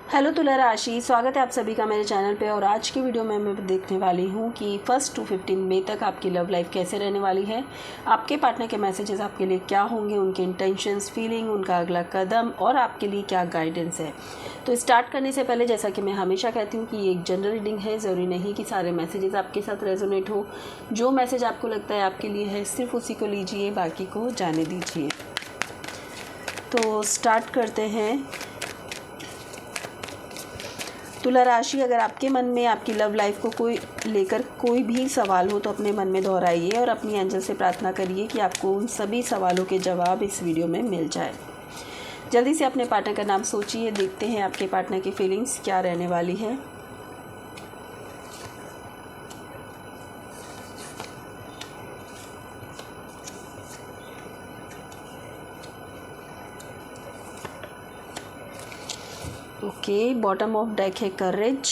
Hello तुला राशि, स्वागत है आप सभी का मेरे चैनल पे। और आज की वीडियो में मैं देखने वाली हूँ कि फर्स्ट टू 15 मई तक आपकी लव लाइफ कैसे रहने वाली है। आपके पार्टनर के मैसेजेस आपके लिए क्या होंगे, उनके इंटेंशंस, फीलिंग, उनका अगला कदम और आपके लिए क्या गाइडेंस है। तो स्टार्ट करने से पहले जैसा कि मैं हमेशा कहती हूँ कि ये एक जनरल रीडिंग है, ज़रूरी नहीं कि सारे मैसेजेस आपके साथ रेजोनेट हो। जो मैसेज आपको लगता है आपके लिए है सिर्फ उसी को लीजिए, बाकी को जाने दीजिए। तो स्टार्ट करते हैं। तुला राशि, अगर आपके मन में आपकी लव लाइफ को लेकर कोई भी सवाल हो तो अपने मन में दोहराइए और अपनी एंजल से प्रार्थना करिए कि आपको उन सभी सवालों के जवाब इस वीडियो में मिल जाए। जल्दी से अपने पार्टनर का नाम सोचिए, देखते हैं आपके पार्टनर की फीलिंग्स क्या रहने वाली है। ओके, बॉटम ऑफ डेक है करेज,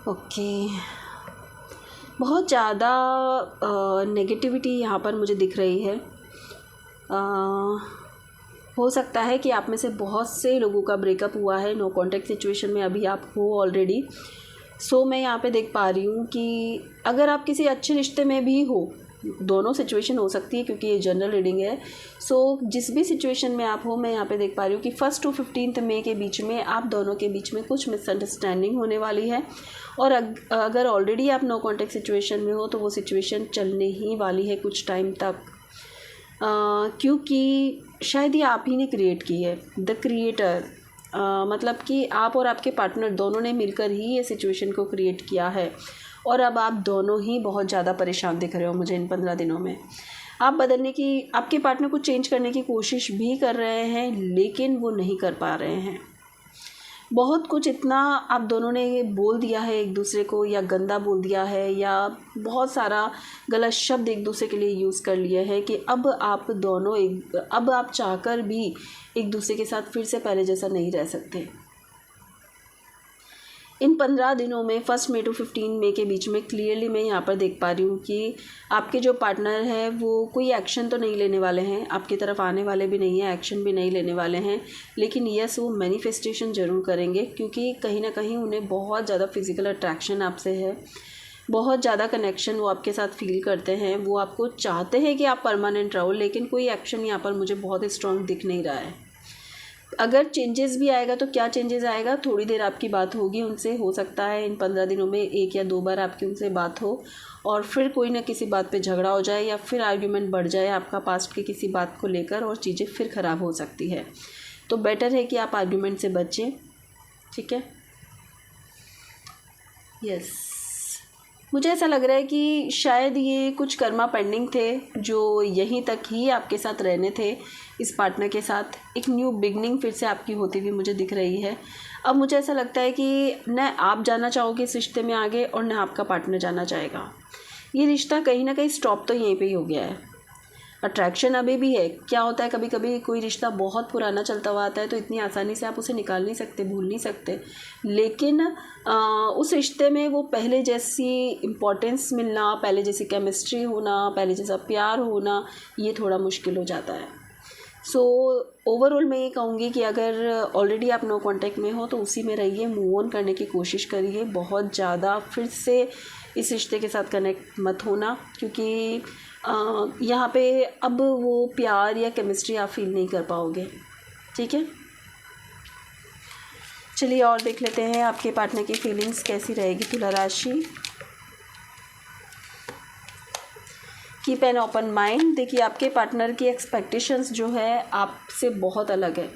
ओके। बहुत ज़्यादा नेगेटिविटी यहाँ पर मुझे दिख रही है। हो सकता है कि आप में से बहुत से लोगों का ब्रेकअप हुआ है, नो कॉन्टैक्ट सिचुएशन में अभी आप हो ऑलरेडी। सो मैं यहाँ पे देख पा रही हूँ कि अगर आप किसी अच्छे रिश्ते में भी हो, दोनों सिचुएशन हो सकती है क्योंकि ये जनरल रीडिंग है। सो जिस भी सिचुएशन में आप हो, मैं यहाँ पे देख पा रही हूँ कि फर्स्ट टू 15 मई के बीच में आप दोनों के बीच में कुछ मिसअंडरस्टैंडिंग होने वाली है। और अगर ऑलरेडी आप नो कॉन्टैक्ट सिचुएशन में हो तो वो सिचुएशन चलने ही वाली है कुछ टाइम तक, क्योंकि शायद ये आप ही ने क्रिएट की है, द क्रिएटर। मतलब कि आप और आपके पार्टनर दोनों ने मिलकर ही ये सिचुएशन को क्रिएट किया है। और अब आप दोनों ही बहुत ज़्यादा परेशान दिख रहे हो मुझे इन 15 दिनों में। आप बदलने की, आपके पार्टनर को चेंज करने की कोशिश भी कर रहे हैं लेकिन वो नहीं कर पा रहे हैं। बहुत कुछ इतना आप दोनों ने बोल दिया है एक दूसरे को, या गंदा बोल दिया है, या बहुत सारा गलत शब्द एक दूसरे के लिए यूज़ कर लिए हैं कि अब आप चाहकर भी एक दूसरे के साथ फिर से पहले जैसा नहीं रह सकते। इन 15 दिनों में फर्स्ट मई टू 15 मई के बीच में क्लियरली मैं यहाँ पर देख पा रही हूँ कि आपके जो पार्टनर है वो कोई एक्शन तो नहीं लेने वाले हैं, आपकी तरफ आने वाले भी नहीं हैं, एक्शन भी नहीं लेने वाले हैं। लेकिन यस, वो मैनिफेस्टेशन ज़रूर करेंगे क्योंकि कहीं ना कहीं उन्हें बहुत ज़्यादा फिजिकल अट्रैक्शन आपसे है, बहुत ज़्यादा कनेक्शन वो आपके साथ फील करते हैं। वो आपको चाहते हैं कि आप परमानेंट रहो, लेकिन कोई एक्शन यहाँ पर मुझे बहुत स्ट्रॉन्ग दिख नहीं रहा है। अगर चेंजेस भी आएगा तो क्या चेंजेस आएगा, थोड़ी देर आपकी बात होगी उनसे, हो सकता है इन 15 दिनों में 1 या 2 बार आपकी उनसे बात हो और फिर कोई ना किसी बात पे झगड़ा हो जाए या फिर आर्ग्यूमेंट बढ़ जाए आपका पास्ट की किसी बात को लेकर और चीज़ें फिर ख़राब हो सकती है। तो बेटर है कि आप आर्ग्यूमेंट से बचें, ठीक है। यस, मुझे ऐसा लग रहा है कि शायद ये कुछ कर्मा पेंडिंग थे जो यहीं तक ही आपके साथ रहने थे। इस पार्टनर के साथ एक न्यू बिगनिंग फिर से आपकी होती हुई मुझे दिख रही है। अब मुझे ऐसा लगता है कि न आप जाना चाहोगे इस रिश्ते में आगे और न आपका पार्टनर जाना चाहेगा। ये रिश्ता कहीं ना कहीं स्टॉप तो यहीं पे ही हो गया है। अट्रैक्शन अभी भी है। क्या होता है, कभी कभी कोई रिश्ता बहुत पुराना चलता हुआ आता है तो इतनी आसानी से आप उसे निकाल नहीं सकते, भूल नहीं सकते। लेकिन उस रिश्ते में वो पहले जैसी इम्पोर्टेंस मिलना, पहले जैसी केमिस्ट्री होना, पहले जैसा प्यार होना, ये थोड़ा मुश्किल हो जाता है। सो ओवरऑल मैं ये कहूँगी कि अगर ऑलरेडी आप नो कांटेक्ट में हो तो उसी में रहिए, मूव ऑन करने की कोशिश करिए। बहुत ज़्यादा फिर से इस रिश्ते के साथ कनेक्ट मत होना, क्योंकि यहाँ पे अब वो प्यार या केमिस्ट्री आप फील नहीं कर पाओगे, ठीक है। चलिए और देख लेते हैं आपके पार्टनर की फीलिंग्स कैसी रहेगी तुला राशि। Keep an open mind. देखिए, आपके पार्टनर की एक्सपेक्टेशंस जो है आपसे बहुत अलग है,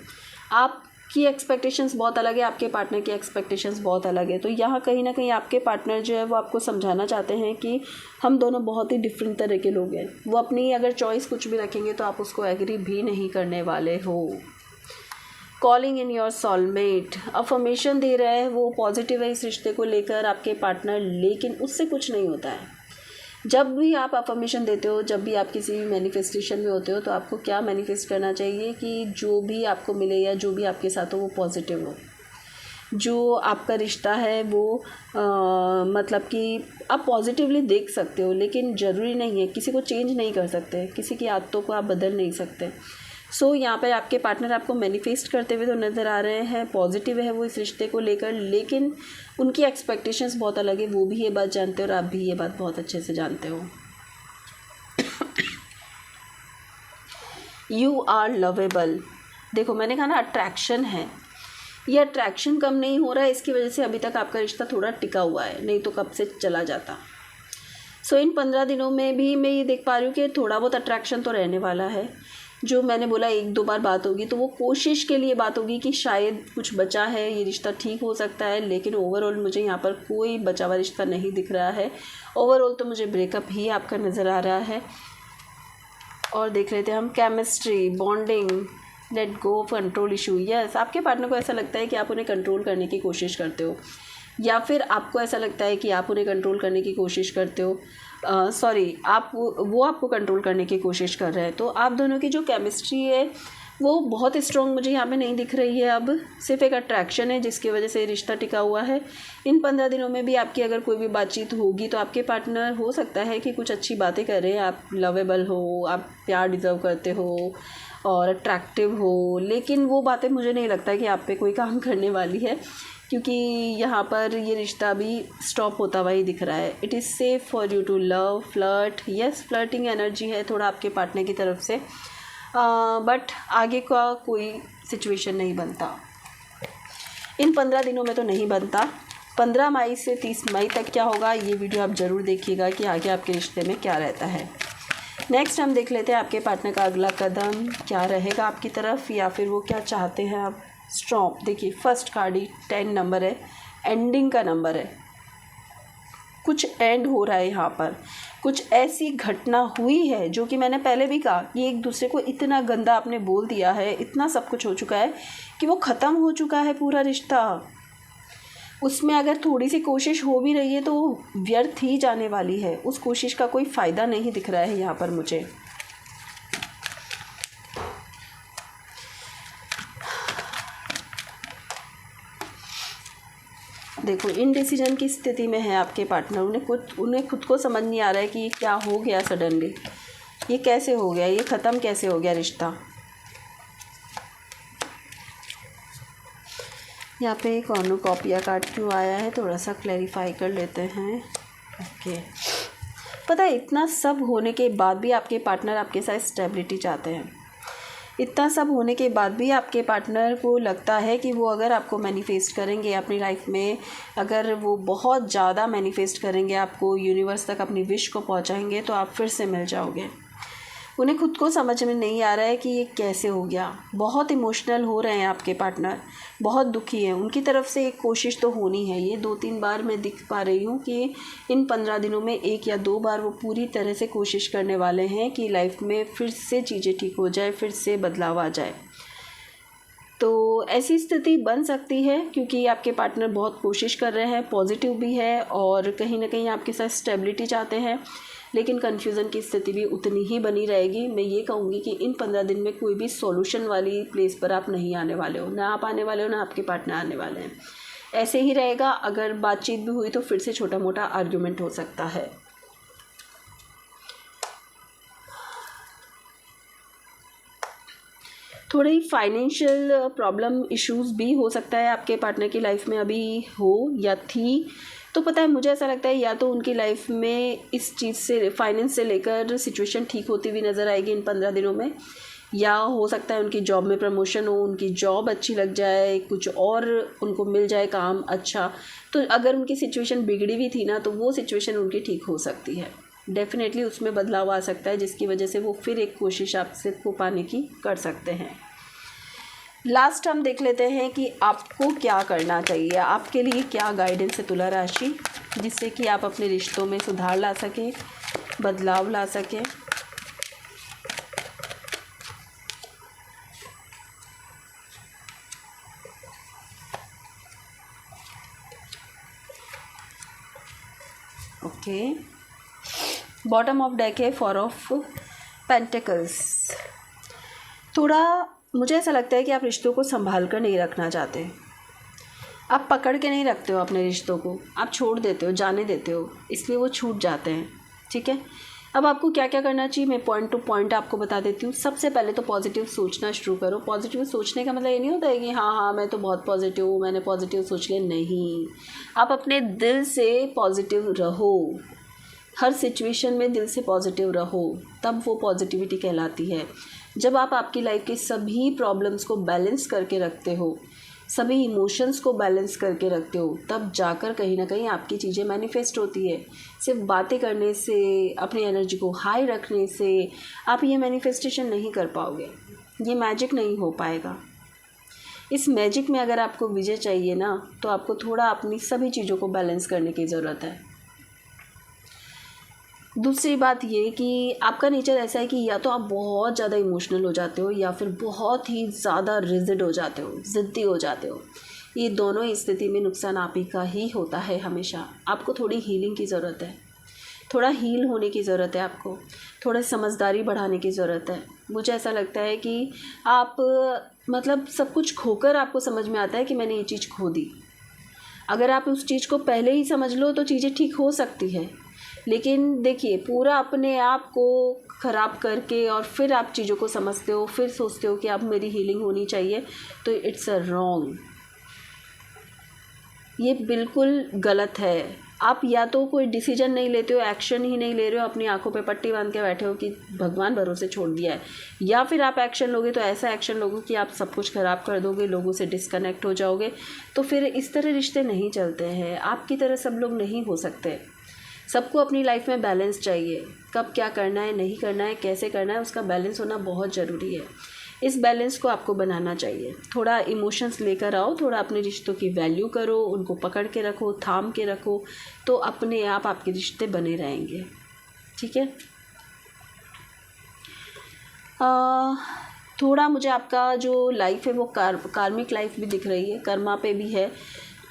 आपकी एक्सपेक्टेशंस बहुत अलग है, आपके पार्टनर की एक्सपेक्टेशंस बहुत अलग है। तो यहाँ कहीं ना कहीं आपके पार्टनर जो है वो आपको समझाना चाहते हैं कि हम दोनों बहुत ही डिफरेंट तरह के लोग हैं। वो अपनी अगर चॉइस कुछ भी रखेंगे तो आप उसको एग्री भी नहीं करने वाले हो। Calling in your soulmate, affirmation दे रहा है, वो पॉजिटिव है इस रिश्ते को लेकर आपके पार्टनर, लेकिन उससे कुछ नहीं होता है। जब भी आप अफर्मेशन देते हो, जब भी आप किसी मैनिफेस्टेशन में होते हो, तो आपको क्या मैनिफेस्ट करना चाहिए कि जो भी आपको मिले या जो भी आपके साथ हो वो पॉजिटिव हो। जो आपका रिश्ता है वो मतलब कि आप पॉजिटिवली देख सकते हो, लेकिन ज़रूरी नहीं है, किसी को चेंज नहीं कर सकते, किसी की आदतों को आप बदल नहीं सकते। सो यहाँ पर आपके पार्टनर आपको मैनिफेस्ट करते हुए तो नज़र आ रहे हैं, पॉजिटिव है वो इस रिश्ते को लेकर, लेकिन उनकी एक्सपेक्टेशंस बहुत अलग है। वो भी ये बात जानते हो और आप भी ये बात बहुत अच्छे से जानते हो। You are lovable. देखो मैंने कहा ना अट्रैक्शन है, ये अट्रैक्शन कम नहीं हो रहा है, इसकी वजह से अभी तक आपका रिश्ता थोड़ा टिका हुआ है, नहीं तो कब से चला जाता। सो इन 15 दिनों में भी मैं ये देख पा रही हूँ कि थोड़ा बहुत अट्रैक्शन तो रहने वाला है। जो मैंने बोला 1-2 बार बात होगी तो वो कोशिश के लिए बात होगी कि शायद कुछ बचा है, ये रिश्ता ठीक हो सकता है, लेकिन ओवरऑल मुझे यहाँ पर कोई बचा हुआ रिश्ता नहीं दिख रहा है। ओवरऑल तो मुझे ब्रेकअप ही आपका नज़र आ रहा है। और देख लेते हैं हम chemistry, bonding, let go of control issue. Yes, आपके पार्टनर को ऐसा लगता है कि आप उन्हें कंट्रोल करने की कोशिश करते हो, या फिर आपको ऐसा लगता है कि आप उन्हें कंट्रोल करने की कोशिश करते हो। वो आपको कंट्रोल करने की कोशिश कर रहे हैं। तो आप दोनों की जो केमिस्ट्री है वो बहुत स्ट्रॉन्ग मुझे यहाँ पे नहीं दिख रही है। अब सिर्फ एक अट्रैक्शन है जिसकी वजह से रिश्ता टिका हुआ है। इन 15 दिनों में भी आपकी अगर कोई भी बातचीत होगी तो आपके पार्टनर हो सकता है कि कुछ अच्छी बातें कर रहे हैं, आप लवेबल हो, आप प्यार डिज़र्व करते हो और अट्रैक्टिव हो, लेकिन वो बातें मुझे नहीं लगता कि आप पे कोई काम करने वाली है, क्योंकि यहाँ पर ये रिश्ता भी स्टॉप होता हुआ ही दिख रहा है। It is safe for you to love, flirt. Yes, flirting energy है थोड़ा आपके पार्टनर की तरफ से, बट आगे का कोई सिचुएशन नहीं बनता। इन 15 दिनों में तो नहीं बनता। 15 मई से 30 मई तक क्या होगा ये वीडियो आप ज़रूर देखिएगा कि आगे आपके रिश्ते में क्या रहता है। नेक्स्ट हम देख लेते हैं आपके पार्टनर का अगला कदम क्या रहेगा आपकी तरफ, या फिर वो क्या चाहते हैं आप। स्टॉप। देखिए फर्स्ट कार्ड ही 10 नंबर है, एंडिंग का नंबर है। कुछ एंड हो रहा है यहाँ पर, कुछ ऐसी घटना हुई है जो कि मैंने पहले भी कहा कि एक दूसरे को इतना गंदा आपने बोल दिया है, इतना सब कुछ हो चुका है कि वो ख़त्म हो चुका है पूरा रिश्ता। उसमें अगर थोड़ी सी कोशिश हो भी रही है तो वो व्यर्थ ही जाने वाली है, उस कोशिश का कोई फ़ायदा नहीं दिख रहा है यहाँ पर मुझे। देखो इनडिसीजन की स्थिति में है आपके पार्टनर। उन्हें खुद को समझ नहीं आ रहा है कि क्या हो गया सडनली, ये कैसे हो गया, ये ख़त्म कैसे हो गया रिश्ता। यहाँ पे कॉर्नुकॉपिया कार्ड क्यों आया है थोड़ा सा क्लैरिफाई कर लेते हैं। ओके, पता है इतना सब होने के बाद भी आपके पार्टनर आपके साथ स्टेबिलिटी चाहते हैं। इतना सब होने के बाद भी आपके पार्टनर को लगता है कि वो अगर आपको मैनिफेस्ट करेंगे अपनी लाइफ में, अगर वो बहुत ज़्यादा मैनिफेस्ट करेंगे आपको, यूनिवर्स तक अपनी विश को पहुंचाएंगे तो आप फिर से मिल जाओगे। उन्हें खुद को समझ में नहीं आ रहा है कि ये कैसे हो गया। बहुत इमोशनल हो रहे हैं आपके पार्टनर, बहुत दुखी हैं। उनकी तरफ से एक कोशिश तो होनी है। ये 2-3 बार मैं दिख पा रही हूँ कि इन 15 दिनों में 1 या 2 बार वो पूरी तरह से कोशिश करने वाले हैं कि लाइफ में फिर से चीज़ें ठीक हो जाए, फिर से बदलाव आ जाए। तो ऐसी स्थिति बन सकती है क्योंकि आपके पार्टनर बहुत कोशिश कर रहे हैं, पॉजिटिव भी है और कहीं ना कहीं आपके साथ स्टेबिलिटी चाहते हैं, लेकिन कन्फ्यूज़न की स्थिति भी उतनी ही बनी रहेगी। मैं ये कहूँगी कि इन 15 दिन में कोई भी सॉल्यूशन वाली प्लेस पर आप नहीं आने वाले हो, ना आप आने वाले हो ना आपके पार्टनर आने वाले हैं। ऐसे ही रहेगा। अगर बातचीत भी हुई तो फिर से छोटा मोटा आर्ग्यूमेंट हो सकता है। थोड़ी फाइनेंशियल प्रॉब्लम इश्यूज़ भी हो सकता है आपके पार्टनर की लाइफ में अभी हो या थी। तो पता है मुझे ऐसा लगता है या तो उनकी लाइफ में इस चीज़ से, फाइनेंस से लेकर सिचुएशन ठीक होती हुई नज़र आएगी इन 15 दिनों में, या हो सकता है उनकी जॉब में प्रमोशन हो, उनकी जॉब अच्छी लग जाए, कुछ और उनको मिल जाए काम अच्छा। तो अगर उनकी सिचुएशन बिगड़ी हुई थी ना तो वो सिचुएशन उनकी ठीक हो सकती है। डेफिनेटली उसमें बदलाव आ सकता है जिसकी वजह से वो फिर एक कोशिश आपसे को पाने की कर सकते हैं। लास्ट हम देख लेते हैं कि आपको क्या करना चाहिए, आपके लिए क्या गाइडेंस है तुला राशि, जिससे कि आप अपने रिश्तों में सुधार ला सकें, बदलाव ला सकें। ओके, बॉटम ऑफ डेक है 4 ऑफ पेंटिकल्स। थोड़ा मुझे ऐसा लगता है कि आप रिश्तों को संभाल कर नहीं रखना चाहते। आप पकड़ के नहीं रखते हो अपने रिश्तों को, आप छोड़ देते हो, जाने देते हो, इसलिए वो छूट जाते हैं। ठीक है, अब आपको क्या क्या करना चाहिए मैं पॉइंट टू पॉइंट आपको बता देती हूँ। सबसे पहले तो पॉजिटिव सोचना शुरू करो। पॉजिटिव सोचने का मतलब ये नहीं होता है कि हाँ हाँ मैं तो बहुत पॉजिटिव हूँ, मैंने पॉजिटिव सोच लिया। नहीं, आप अपने दिल से पॉजिटिव रहो, हर सिचुएशन में दिल से पॉजिटिव रहो, तब वो पॉजिटिविटी कहलाती है। जब आप आपकी लाइफ के सभी प्रॉब्लम्स को बैलेंस करके रखते हो, सभी इमोशंस को बैलेंस करके रखते हो, तब जाकर कहीं ना कहीं आपकी चीज़ें मैनिफेस्ट होती है। सिर्फ बातें करने से, अपनी एनर्जी को हाई रखने से आप ये मैनिफेस्टेशन नहीं कर पाओगे, ये मैजिक नहीं हो पाएगा। इस मैजिक में अगर आपको विजय चाहिए ना, तो आपको थोड़ा अपनी सभी चीज़ों को बैलेंस करने की ज़रूरत है। दूसरी बात ये कि आपका नेचर ऐसा है कि या तो आप बहुत ज़्यादा इमोशनल हो जाते हो या फिर बहुत ही ज़्यादा रिजिड हो जाते हो, ज़िद्दी हो जाते हो। ये दोनों ही स्थिति में नुकसान आप ही का ही होता है हमेशा। आपको थोड़ी हीलिंग की ज़रूरत है, थोड़ा हील होने की ज़रूरत है, आपको थोड़ा समझदारी बढ़ाने की ज़रूरत है। मुझे ऐसा लगता है कि आप मतलब सब कुछ खोकर आपको समझ में आता है कि मैंने ये चीज़ खो दी। अगर आप उस चीज़ को पहले ही समझ लो तो चीज़ें ठीक हो सकती है, लेकिन देखिए पूरा अपने आप को ख़राब करके और फिर आप चीज़ों को समझते हो, फिर सोचते हो कि अब मेरी हीलिंग होनी चाहिए, तो इट्स अ रॉन्ग, ये बिल्कुल गलत है। आप या तो कोई डिसीजन नहीं लेते हो, एक्शन ही नहीं ले रहे हो, अपनी आंखों पे पट्टी बांध के बैठे हो कि भगवान भरोसे छोड़ दिया है, या फिर आप एक्शन लोगे तो ऐसा एक्शन लोगे कि आप सब कुछ ख़राब कर दोगे, लोगों से डिस्कनेक्ट हो जाओगे। तो फिर इस तरह रिश्ते नहीं चलते हैं। आपकी तरह सब लोग नहीं हो सकते। सबको अपनी लाइफ में बैलेंस चाहिए। कब क्या करना है, नहीं करना है, कैसे करना है, उसका बैलेंस होना बहुत ज़रूरी है। इस बैलेंस को आपको बनाना चाहिए। थोड़ा इमोशंस लेकर आओ, थोड़ा अपने रिश्तों की वैल्यू करो, उनको पकड़ के रखो, थाम के रखो, तो अपने आप आपके रिश्ते बने रहेंगे। ठीक है, थोड़ा मुझे आपका जो लाइफ है वो कार्मिक लाइफ भी दिख रही है, कर्मा पे भी है।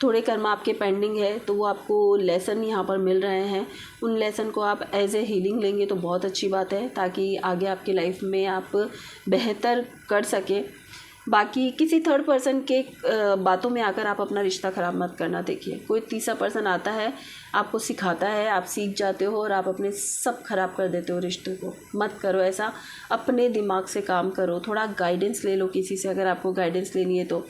थोड़े कर्म आपके पेंडिंग है, तो वो आपको लेसन यहाँ पर मिल रहे हैं। उन लेसन को आप एज ए हीलिंग लेंगे तो बहुत अच्छी बात है, ताकि आगे आपकी लाइफ में आप बेहतर कर सकें। बाकी किसी थर्ड पर्सन के बातों में आकर आप अपना रिश्ता ख़राब मत करना। देखिए कोई तीसरा पर्सन आता है, आपको सिखाता है, आप सीख जाते हो और आप अपने सब ख़राब कर देते हो रिश्तों को। मत करो ऐसा, अपने दिमाग से काम करो, थोड़ा गाइडेंस ले लो किसी से अगर आपको गाइडेंस लेनी है तो।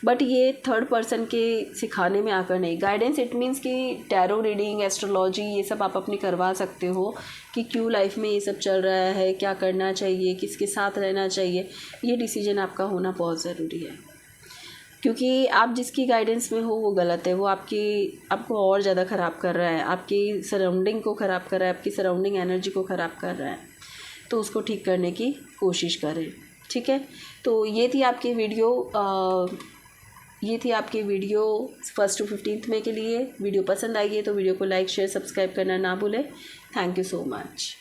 बट ये थर्ड पर्सन के सिखाने में आकर नहीं। गाइडेंस इट मीन्स कि टैरो रीडिंग, एस्ट्रोलॉजी, ये सब आप अपनी करवा सकते हो कि क्यों लाइफ में ये सब चल रहा है, क्या करना चाहिए, किसके साथ रहना चाहिए, ये डिसीजन आपका होना बहुत ज़रूरी है। क्योंकि आप जिसकी गाइडेंस में हो वो गलत है, वो आपको और ज़्यादा ख़राब कर रहा है, आपकी सराउंडिंग को ख़राब कर रहा है, आपकी सराउंडिंग एनर्जी को ख़राब कर रहा है। तो उसको ठीक करने की कोशिश करें। ठीक है, तो ये थी आपकी वीडियो 1st to 15th में के लिए। वीडियो पसंद आई है तो वीडियो को लाइक, शेयर, सब्सक्राइब करना ना भूलें। Thank you so much.